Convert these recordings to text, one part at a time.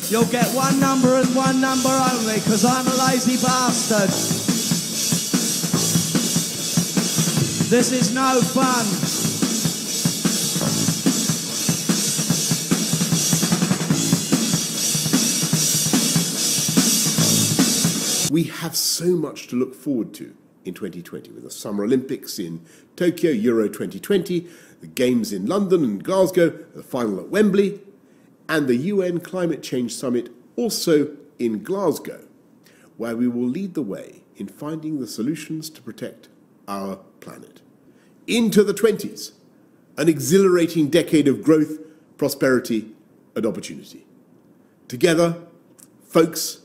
You'll get one number and one number only, because I'm a lazy bastard. This is no fun. We have so much to look forward to in 2020, with the Summer Olympics in Tokyo, Euro 2020, the Games in London and Glasgow, the final at Wembley, and the UN Climate Change Summit also in Glasgow, where we will lead the way in finding the solutions to protect our planet. Into the 20s, an exhilarating decade of growth, prosperity, and opportunity. Together, folks,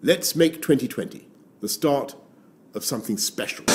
let's make 2020 the start of something special.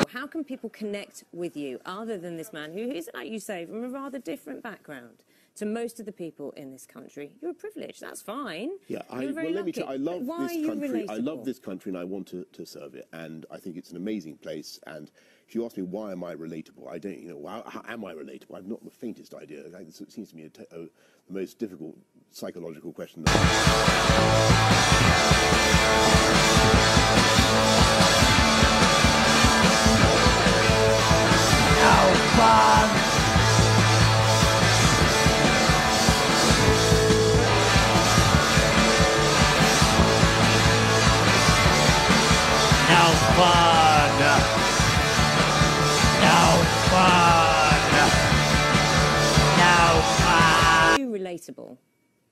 How can people connect with you other than this man who is, like you say, from a rather different background to most of the people in this country? You're privileged, that's fine. Yeah, You're very let me tell you, I love this country. I love this country and I want to serve it. And I think it's an amazing place. And if you ask me why am I relatable, I don't, how am I relatable? I've not the faintest idea. It seems to me the most difficult psychological question. No fun. No fun. No fun. No fun. Are you relatable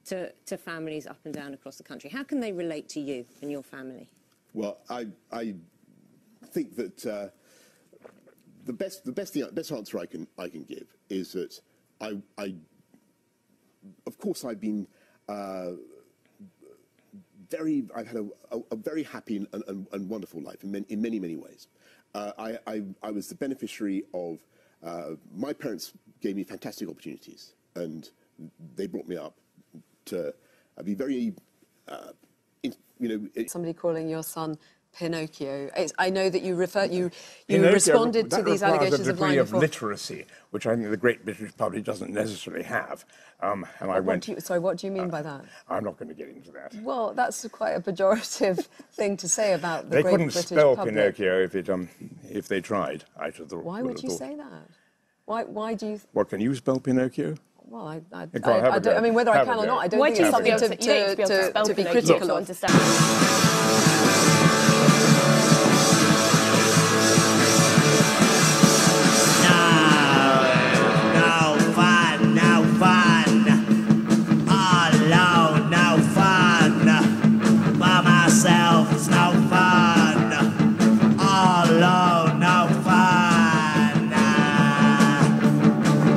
to families up and down across the country? How can they relate to you and your family? Well, I think that the best answer I can give is that of course I've been I've had a very happy and wonderful life in many ways. I was the beneficiary of my parents gave me fantastic opportunities, and they brought me up to be very Somebody calling your son Pinocchio. I know that you responded to these allegations of lying. A degree of literacy, which I think the great British public doesn't necessarily have. And what do you mean by that? I'm not going to get into that. Well, that's quite a pejorative thing to say about the great British public. They couldn't spell Pinocchio if they tried. I should have. Why would you say that? Why do you? What, can you spell Pinocchio? Well, I mean, whether I can or not, I don't think it's something to be critical of.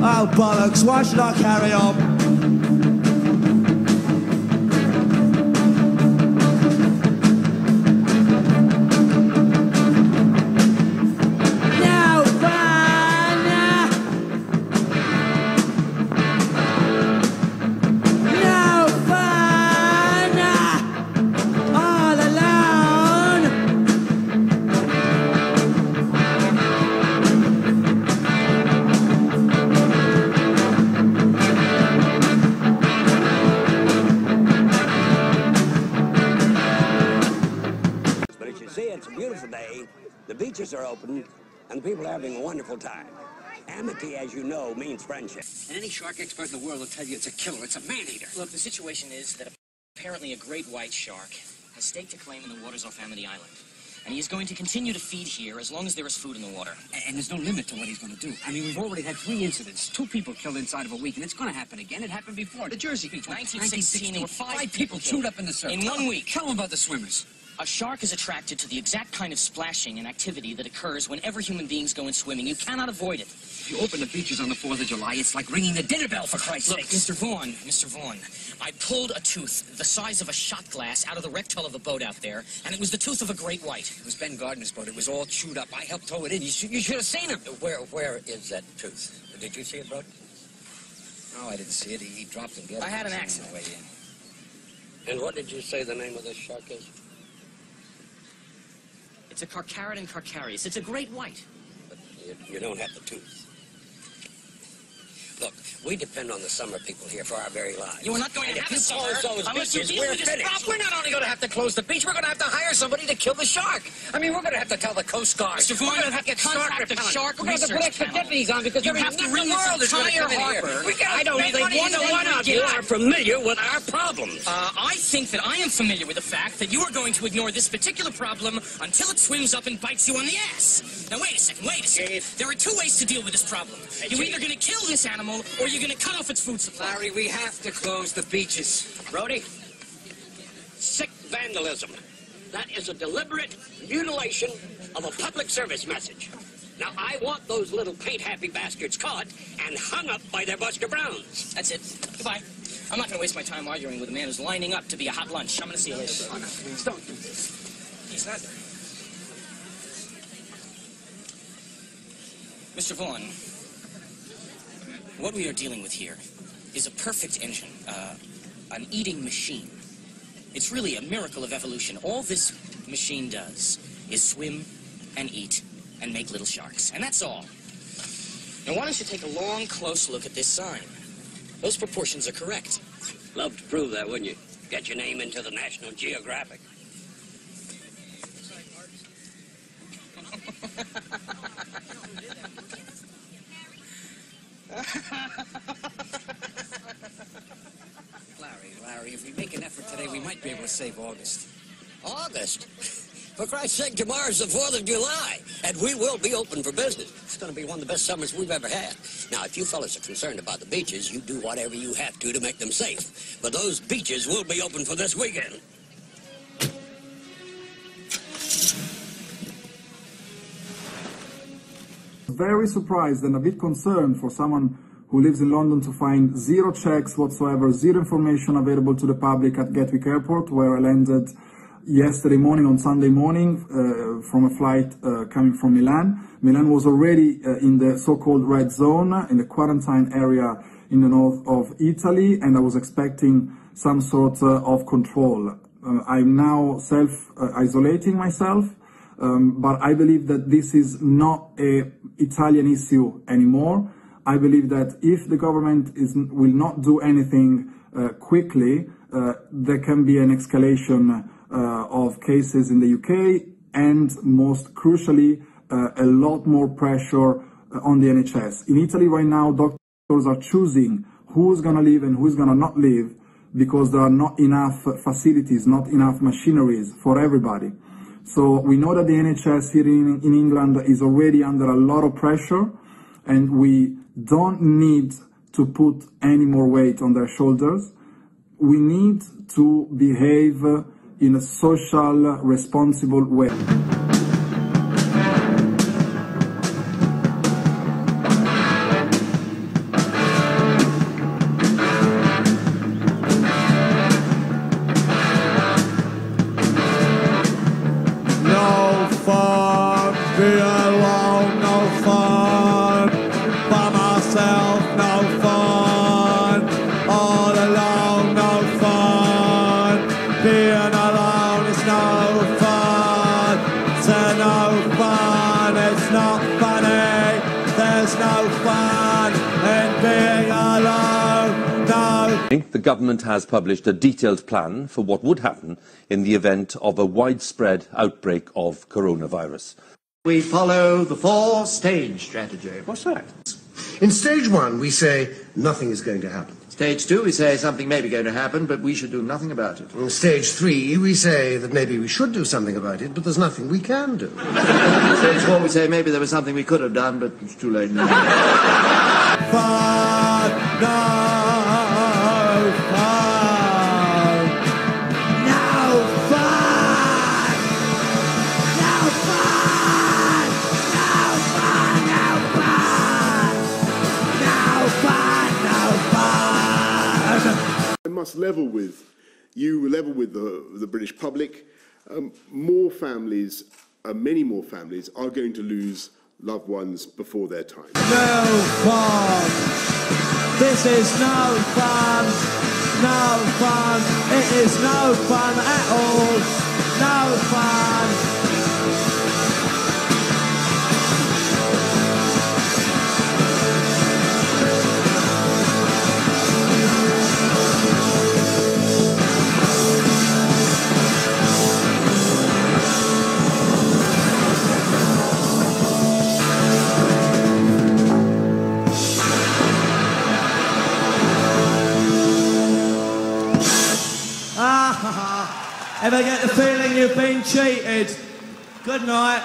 Oh, bollocks, why should I carry on? No fun! No fun! All alone! It's a beautiful day, the beaches are open, and the people are having a wonderful time. Amity, as you know, means friendship. And any shark expert in the world will tell you it's a killer, it's a man-eater. Look, the situation is that apparently a great white shark has staked a claim in the waters off Amity Island. And he is going to continue to feed here as long as there is food in the water. And there's no limit to what he's going to do. I mean, we've already had 3 incidents. 2 people killed inside of a week, and it's going to happen again. It happened before. The Jersey Beach. 1916, there were 5 people chewed up in the surf. In 1 week. Tell them about the swimmers. A shark is attracted to the exact kind of splashing and activity that occurs whenever human beings go in swimming. You cannot avoid it. If you open the beaches on the 4th of July, it's like ringing the dinner bell, for Christ's Look, sake. Mr. Vaughn, I pulled a tooth the size of a shot glass out of the wrecked hull of the boat out there, and it was the tooth of a great white. It was Ben Gardner's boat. It was all chewed up. I helped tow it in. You should have seen him. Where is that tooth? Did you see it, Brody? No, I didn't see it. He dropped it. I had an accident. Way in. And what did you say the name of this shark is? It's a Carcharodon carcharius. It's a great white. But you don't have the tooth. Look, we depend on the summer people here for our very lives. You are not going to have a summer unless you deal We're with this finished. problem. We're not only going to have to close the beach, we're going to have to hire somebody to kill the shark. I mean, we're going to have to tell the Coast Guard. Mr. Vaughn, we're going to have to get contact the shark We're going to have to put extra research deputies on because You every have to ring the this world is going to entire come in here. harbor. We got I don't think either one of you are familiar with our problems. I think that I am familiar with the fact that you are going to ignore this particular problem until it swims up and bites you on the ass. Now, wait a second. Chief. There are 2 ways to deal with this problem. You're either going to kill this animal or you're going to cut off its food supply. Larry, we have to close the beaches. Brody, sick vandalism. That is a deliberate mutilation of a public service message. Now, I want those little paint-happy bastards caught and hung up by their Buster Browns. That's it. Goodbye. I'm not going to waste my time arguing with a man who's lining up to be a hot lunch. I'm going to see you later. Oh, no, please don't do this. He's not. Mr. Vaughn, what we are dealing with here is a perfect engine, an eating machine. It's really a miracle of evolution. All this machine does is swim and eat and make little sharks. And that's all. Now, why don't you take a long, close look at this sign? Those proportions are correct. Love to prove that, wouldn't you? Get your name into the National Geographic. Larry, if we make an effort today, we might be able to save August. August? For Christ's sake, tomorrow's the 4th of July, and we will be open for business. It's going to be one of the best summers we've ever had. Now, if you fellas are concerned about the beaches, you do whatever you have to make them safe. But those beaches will be open for this weekend. Very surprised and a bit concerned for someone who lives in London to find 0 checks whatsoever, 0 information available to the public at Gatwick Airport, where I landed yesterday morning, on Sunday morning, from a flight coming from Milan. Milan was already in the so-called red zone, in the quarantine area in the north of Italy, and I was expecting some sort of control. I'm now self-isolating myself, but I believe that this is not an Italian issue anymore. I believe that if the government will not do anything quickly, there can be an escalation of cases in the UK, and most crucially, a lot more pressure on the NHS. In Italy right now, doctors are choosing who's going to live and who's going to not live, because there are not enough facilities, not enough machineries for everybody. So we know that the NHS here in England is already under a lot of pressure, and we don't need to put any more weight on their shoulders. We need to behave in a social, responsible way. The government has published a detailed plan for what would happen in the event of a widespread outbreak of coronavirus. We follow the 4-stage strategy. What's that? In stage 1, we say nothing is going to happen. Stage 2, we say something may be going to happen, but we should do nothing about it. In Stage 3, we say that maybe we should do something about it, but there's nothing we can do. Stage 4, we say maybe there was something we could have done, but it's too late now. Fun, no fun, no fun, no fun, no fun, no fun, no fun, no fun. I must level with the British public. More families, many more families, are going to lose loved ones before their time. No fun. This is no fun. No fun. It is no fun at all. No fun. Ever get the feeling you've been cheated? Good night.